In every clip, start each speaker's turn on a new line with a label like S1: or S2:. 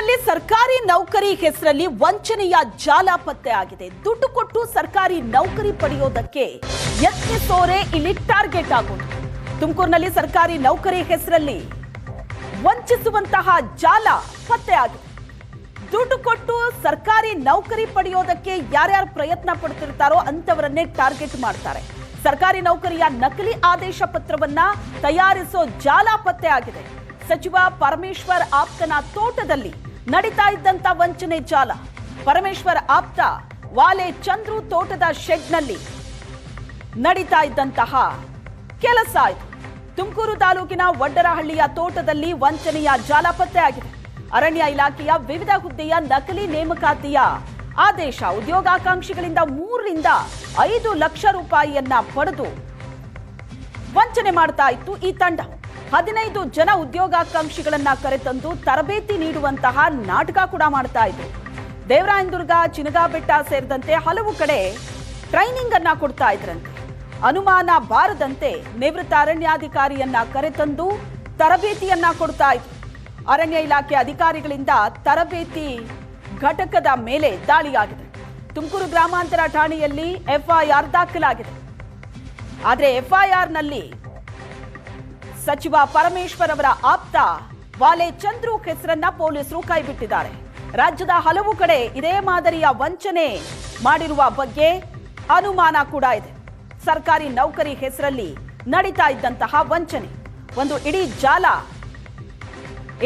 S1: ತುಮಕೂರಿನಲ್ಲಿ ಸರ್ಕಾರಿ ನೌಕರಿ ಹೆಸರಲ್ಲಿ ವಂಚನೆಯ ಜಾಲ ಪತ್ತೆ ಆಗಿದೆ. ದುಡ್ಡು ಕೊಟ್ಟು ಸರ್ಕಾರಿ ನೌಕರಿ ಪಡೆಯೋದಕ್ಕೆ ಯತ್ನಿಸೋರೆ ಇಲ್ಲಿ ಟಾರ್ಗೆಟ್ ಆಗೋದು. ತುಮಕೂರಿನಲ್ಲಿ ಸರ್ಕಾರಿ ನೌಕರಿ ಹೆಸರಲ್ಲಿ ವಂಚಿಸುವಂತಹ ಜಾಲ ಪತ್ತೆ ಆಗಿದೆ. ದುಡ್ಡು ಕೊಟ್ಟು ಸರ್ಕಾರಿ ನೌಕರಿ ಪಡೆಯೋದಕ್ಕೆ ಯಾರ್ಯಾರು ಪ್ರಯತ್ನ ಪಡ್ತಿರ್ತಾರೋ ಅಂತವರನ್ನೇ ಟಾರ್ಗೆಟ್ ಮಾಡ್ತಾರೆ. ಸರ್ಕಾರಿ ನೌಕರಿಯ ನಕಲಿ ಆದೇಶ ಪತ್ರವನ್ನ ತಯಾರಿಸೋ ಜಾಲ ಪತ್ತೆ ಆಗಿದೆ. ಸಚಿವ ಪರಮೇಶ್ವರ್ ಆಪ್ತನ ತೋಟದಲ್ಲಿ ನಡೀತಾ ಇದ್ದಂತ ವಂಚನೆ ಜಾಲ. ಪರಮೇಶ್ವರ್ ಆಪ್ತ ವಾಲೆ ಚಂದ್ರು ತೋಟದ ಶೆಡ್ನಲ್ಲಿ ನಡೀತಾ ಇದ್ದಂತಹ ಕೆಲಸ ಇದು. ತುಮಕೂರು ತಾಲೂಕಿನ ವಡ್ಡರಹಳ್ಳಿಯ ತೋಟದಲ್ಲಿ ವಂಚನೆಯ ಜಾಲ ಪತ್ತೆ ಆಗಿದೆ. ಅರಣ್ಯ ಇಲಾಖೆಯ ವಿವಿಧ ಹುದ್ದೆಯ ನಕಲಿ ನೇಮಕಾತಿಯ ಆದೇಶ ಉದ್ಯೋಗಾಕಾಂಕ್ಷಿಗಳಿಂದ 3 ರಿಂದ 5 ಲಕ್ಷ ರೂಪಾಯಿಯನ್ನ ಪಡೆದು ವಂಚನೆ ಮಾಡ್ತಾ ಇತ್ತು ಈ ತಂಡ. 15 ಜನ ಉದ್ಯೋಗಾಕಾಂಕ್ಷಿಗಳನ್ನ ಕರೆತಂದು ತರಬೇತಿ ನೀಡುವಂತಹ ನಾಟಕ ಕೂಡ ಮಾಡ್ತಾ ಇದ್ರು. ದೇವರಾಯನದುರ್ಗ, ಚಿನಗಾಬೆಟ್ಟ ಸೇರಿದಂತೆ ಹಲವು ಕಡೆ ಟ್ರೈನಿಂಗ್ ಅನ್ನ ಕೊಡ್ತಾ ಇದ್ರಂತೆ. ಅನುಮಾನ ಬಾರದಂತೆ ನಿವೃತ್ತ ಅರಣ್ಯಾಧಿಕಾರಿಯನ್ನ ಕರೆತಂದು ತರಬೇತಿಯನ್ನ ಕೊಡ್ತಾ ಇದ್ರು. ಅರಣ್ಯ ಇಲಾಖೆ ಅಧಿಕಾರಿಗಳಿಂದ ತರಬೇತಿ ಘಟಕದ ಮೇಲೆ ದಾಳಿಯಾಗಿದೆ. ತುಮಕೂರು ಗ್ರಾಮಾಂತರ ಠಾಣೆಯಲ್ಲಿ ಎಫ್ಐಆರ್ ದಾಖಲಾಗಿದೆ. ಆದರೆ ಎಫ್ಐಆರ್ ನಲ್ಲಿ ಸಚಿವ ಪರಮೇಶ್ವರ್ ಅವರ ಆಪ್ತ ವಾಲೆ ಚಂದ್ರು ಹೆಸರನ್ನ ಪೊಲೀಸರು ಕೈಬಿಟ್ಟಿದ್ದಾರೆ. ರಾಜ್ಯದ ಹಲವು ಕಡೆ ಇದೇ ಮಾದರಿಯ ವಂಚನೆ ಮಾಡಿರುವ ಬಗ್ಗೆ ಅನುಮಾನ ಕೂಡ ಇದೆ. ಸರ್ಕಾರಿ ನೌಕರಿ ಹೆಸರಲ್ಲಿ ನಡೀತಾ ಇದ್ದಂತಹ ವಂಚನೆ ಒಂದು ಇಡೀ ಜಾಲ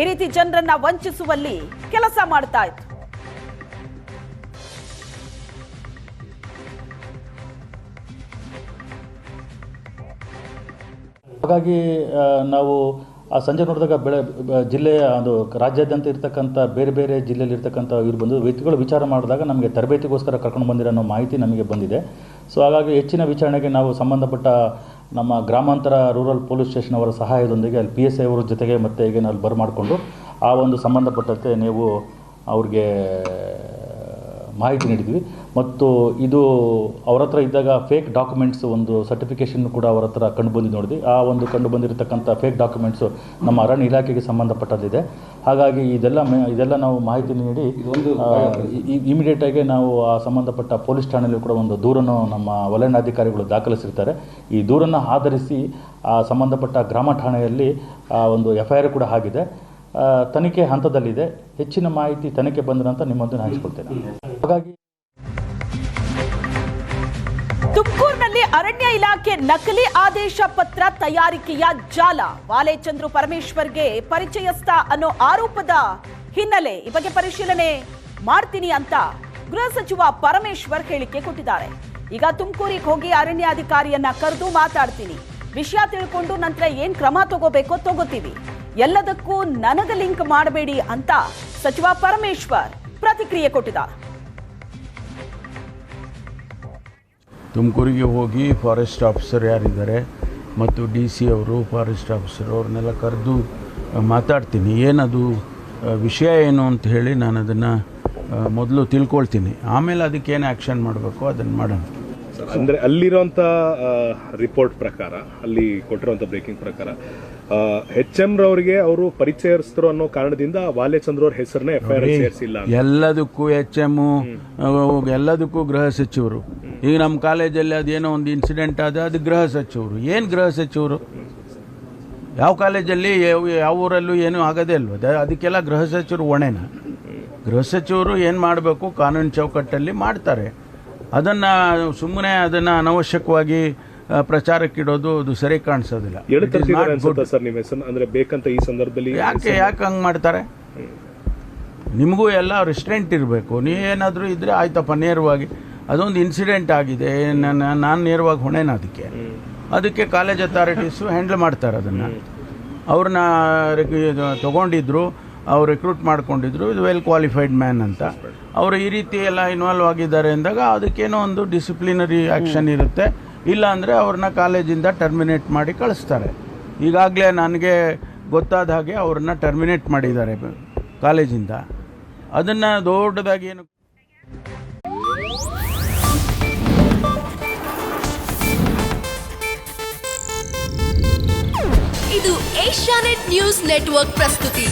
S1: ಈ ರೀತಿ ಜನರನ್ನ ವಂಚಿಸುವಲ್ಲಿ ಕೆಲಸ ಮಾಡ್ತಾ ಇತ್ತು.
S2: ಹಾಗಾಗಿ ನಾವು ಆ ಸಂಜೆ ನೋಡಿದಾಗ ಜಿಲ್ಲೆಯ ಒಂದು ರಾಜ್ಯಾದ್ಯಂತ ಇರ್ತಕ್ಕಂಥ ಬೇರೆ ಬೇರೆ ಜಿಲ್ಲೆಯಲ್ಲಿ ಇರ್ತಕ್ಕಂಥ ಇವ್ರು ಬಂದು ವ್ಯಕ್ತಿಗಳು ವಿಚಾರ ಮಾಡಿದಾಗ ನಮಗೆ ತರಬೇತಿಗೋಸ್ಕರ ಕರ್ಕೊಂಡು ಬಂದಿರೋ ಅನ್ನೋ ಮಾಹಿತಿ ನಮಗೆ ಬಂದಿದೆ. ಸೊ ಹಾಗಾಗಿ ಹೆಚ್ಚಿನ ವಿಚಾರಣೆಗೆ ನಾವು ಸಂಬಂಧಪಟ್ಟ ನಮ್ಮ ಗ್ರಾಮಾಂತರ ರೂರಲ್ ಪೊಲೀಸ್ ಸ್ಟೇಷನ್ ಅವರ ಸಹಾಯದೊಂದಿಗೆ ಅಲ್ಲಿ PSI ಅವರ ಜೊತೆಗೆ ಮತ್ತೆ ಈಗ ನಾವು ಬರಮಾಡಿಕೊಂಡು ಆ ಒಂದು ಸಂಬಂಧಪಟ್ಟಂತೆ ನೀವು ಅವ್ರಿಗೆ ಮಾಹಿತಿ ನೀಡಿದ್ವಿ. ಮತ್ತು ಇದು ಅವರ ಹತ್ರ ಇದ್ದಾಗ ಫೇಕ್ ಡಾಕ್ಯುಮೆಂಟ್ಸ್ ಒಂದು ಸರ್ಟಿಫಿಕೇಷನ್ ಕೂಡ ಅವರ ಹತ್ರ ಕಂಡುಬಂದಿದ್ದು ನೋಡಿದ್ವಿ. ಆ ಒಂದು ಕಂಡುಬಂದಿರತಕ್ಕಂಥ ಫೇಕ್ ಡಾಕ್ಯುಮೆಂಟ್ಸು ನಮ್ಮ ಅರಣ್ಯ ಇಲಾಖೆಗೆ ಸಂಬಂಧಪಟ್ಟದ್ದಿದೆ. ಹಾಗಾಗಿ ಇದೆಲ್ಲ ನಾವು ಮಾಹಿತಿ ನೀಡಿ ಇಮಿಡಿಯೇಟಾಗಿ ನಾವು ಆ ಸಂಬಂಧಪಟ್ಟ ಪೊಲೀಸ್ ಠಾಣೆಯಲ್ಲಿ ಕೂಡ ಒಂದು ದೂರನ್ನು ನಮ್ಮ ವಲಯಾಧಿಕಾರಿಗಳು ದಾಖಲಿಸಿರ್ತಾರೆ. ಈ ದೂರನ್ನು ಆಧರಿಸಿ ಆ ಸಂಬಂಧಪಟ್ಟ ಗ್ರಾಮ ಠಾಣೆಯಲ್ಲಿ ಒಂದು FIR ಕೂಡ ಆಗಿದೆ. ತನಿಖೆ ಹಂತದಲ್ಲಿದೆ. ಹೆಚ್ಚಿನ ಮಾಹಿತಿ ತನಿಖೆ ಬಂದ ನಂತರ ನಿಮ್ಮೊಂದಿಗೆ ಹಂಚಿಕೊಳ್ತೇನೆ. ಹಾಗಾಗಿ
S1: ತುಮಕೂರಿನಲ್ಲಿ ಅರಣ್ಯ ಇಲಾಖೆ ನಕಲಿ ಆದೇಶ ಪತ್ರ ತಯಾರಿಕೆಯ ಜಾಲ. ವಾಲೆ ಚಂದ್ರು ಪರಮೇಶ್ವರ್ಗೆ ಪರಿಚಯಸ್ಥ ಅನ್ನೋ ಆರೋಪದ ಹಿನ್ನೆಲೆ ಈ ಬಗ್ಗೆ ಪರಿಶೀಲನೆ ಮಾಡ್ತೀನಿ ಅಂತ ಗೃಹ ಸಚಿವ ಪರಮೇಶ್ವರ್ ಹೇಳಿಕೆ ಕೊಟ್ಟಿದ್ದಾರೆ. ಈಗ ತುಮಕೂರಿಗೆ ಹೋಗಿ ಅರಣ್ಯಾಧಿಕಾರಿಯನ್ನ ಕರೆದು ಮಾತಾಡ್ತೀನಿ, ವಿಷಯ ತಿಳ್ಕೊಂಡು ನಂತರ ಏನ್ ಕ್ರಮ ತಗೋಬೇಕೋ ತಗೋತೀವಿ, ಎಲ್ಲದಕ್ಕೂ ನನಗ ಲಿಂಕ್ ಮಾಡಬೇಡಿ ಅಂತ ಸಚಿವ ಪರಮೇಶ್ವರ್ ಪ್ರತಿಕ್ರಿಯೆ ಕೊಟ್ಟಿದ್ದಾರೆ.
S3: ತುಮಕೂರಿಗೆ ಹೋಗಿ ಫಾರೆಸ್ಟ್ ಆಫೀಸರ್ ಯಾರಿದ್ದಾರೆ ಮತ್ತು DC ಅವರು ಫಾರೆಸ್ಟ್ ಆಫೀಸರ್ ಅವ್ರನ್ನೆಲ್ಲ ಕರೆದು ಮಾತಾಡ್ತೀನಿ. ಏನದು ವಿಷಯ ಏನು ಅಂತ ಹೇಳಿ ನಾನು ಅದನ್ನು ಮೊದಲು ತಿಳ್ಕೊಳ್ತೀನಿ. ಆಮೇಲೆ ಅದಕ್ಕೇನು ಆ್ಯಕ್ಷನ್ ಮಾಡಬೇಕು ಅದನ್ನು ಮಾಡೋಣ.
S4: ಅಂದರೆ ಅಲ್ಲಿರೋಂಥ ರಿಪೋರ್ಟ್ ಪ್ರಕಾರ, ಅಲ್ಲಿ ಕೊಟ್ಟಿರೋಂಥ ಬ್ರೇಕಿಂಗ್ ಪ್ರಕಾರ HM ರವರಿಗೆ ಅವರು ಪರಿಚಯಸ್ಥರು ಅನ್ನೋ ಕಾರಣದಿಂದ ವಾಲೆ ಚಂದ್ರ ಅವ್ರ ಹೆಸರನ್ನ FIR ಸೇರಿಸಿಲ್ಲ.
S3: ಎಲ್ಲದಕ್ಕೂ HM ಎಲ್ಲದಕ್ಕೂ ಗೃಹ ಸಚಿವರು. ಈಗ ನಮ್ಮ ಕಾಲೇಜಲ್ಲಿ ಅದೇನೋ ಒಂದು ಇನ್ಸಿಡೆಂಟ್ ಆದ ಅದು ಗೃಹ ಸಚಿವರು. ಏನು ಗೃಹ ಸಚಿವರು? ಯಾವ ಕಾಲೇಜಲ್ಲಿ ಯಾವ ಊರಲ್ಲೂ ಏನೂ ಆಗೋದೇ ಅಲ್ವ? ಅದಕ್ಕೆಲ್ಲ ಗೃಹ ಸಚಿವರು ಹೊಣೆನ? ಗೃಹ ಸಚಿವರು ಏನು ಮಾಡಬೇಕು ಕಾನೂನು ಚೌಕಟ್ಟಲ್ಲಿ ಮಾಡ್ತಾರೆ. ಅದನ್ನು ಸುಮ್ಮನೆ ಅದನ್ನು ಅನವಶ್ಯಕವಾಗಿ ಪ್ರಚಾರಕ್ಕಿಡೋದು ಅದು ಸರಿ ಕಾಣಿಸೋದಿಲ್ಲ. ಯಾಕೆ ಹಂಗೆ ಮಾಡ್ತಾರೆ? ನಿಮಗೂ ಎಲ್ಲ ರೆಸ್ಟ್ರೆಂಟ್ ಇರಬೇಕು. ನೀವೇನಾದರೂ ಇದ್ದರೆ ಆಯ್ತಪ್ಪ, ನೇರವಾಗಿ ಅದೊಂದು ಇನ್ಸಿಡೆಂಟ್ ಆಗಿದೆ, ನಾನು ನೇರವಾಗಿ ಹೊಣೆನ ಅದಕ್ಕೆ ಕಾಲೇಜ್ ಅಥಾರಿಟೀಸು ಹ್ಯಾಂಡಲ್ ಮಾಡ್ತಾರೆ. ಅದನ್ನು ಅವ್ರನ್ನ ತೊಗೊಂಡಿದ್ರು, ಅವ್ರು ರಿಕ್ರೂಟ್ ಮಾಡ್ಕೊಂಡಿದ್ರು, ಇದು ವೆಲ್ ಕ್ವಾಲಿಫೈಡ್ ಮ್ಯಾನ್ ಅಂತ. ಅವರು ಈ ರೀತಿ ಎಲ್ಲ ಇನ್ವಾಲ್ವ್ ಆಗಿದ್ದಾರೆ ಅಂದಾಗ ಅದಕ್ಕೇನೋ ಒಂದು ಡಿಸಿಪ್ಲಿನರಿ ಆ್ಯಕ್ಷನ್ ಇರುತ್ತೆ. ಇಲ್ಲ ಅಂದರೆ ಅವ್ರನ್ನ ಕಾಲೇಜಿಂದ ಟರ್ಮಿನೇಟ್ ಮಾಡಿ ಕಳಿಸ್ತಾರೆ. ಈಗಾಗಲೇ ನನಗೆ ಗೊತ್ತಾದ ಹಾಗೆ ಅವ್ರನ್ನ ಟರ್ಮಿನೇಟ್ ಮಾಡಿದ್ದಾರೆ ಕಾಲೇಜಿಂದ. ಅದನ್ನು ದೊಡ್ಡದಾಗಿ ಏನು
S5: ಇದು ಏಷ್ಯಾನೆಟ್ ನ್ಯೂಸ್ ನೆಟ್ವರ್ಕ್ ಪ್ರಸ್ತುತಿ.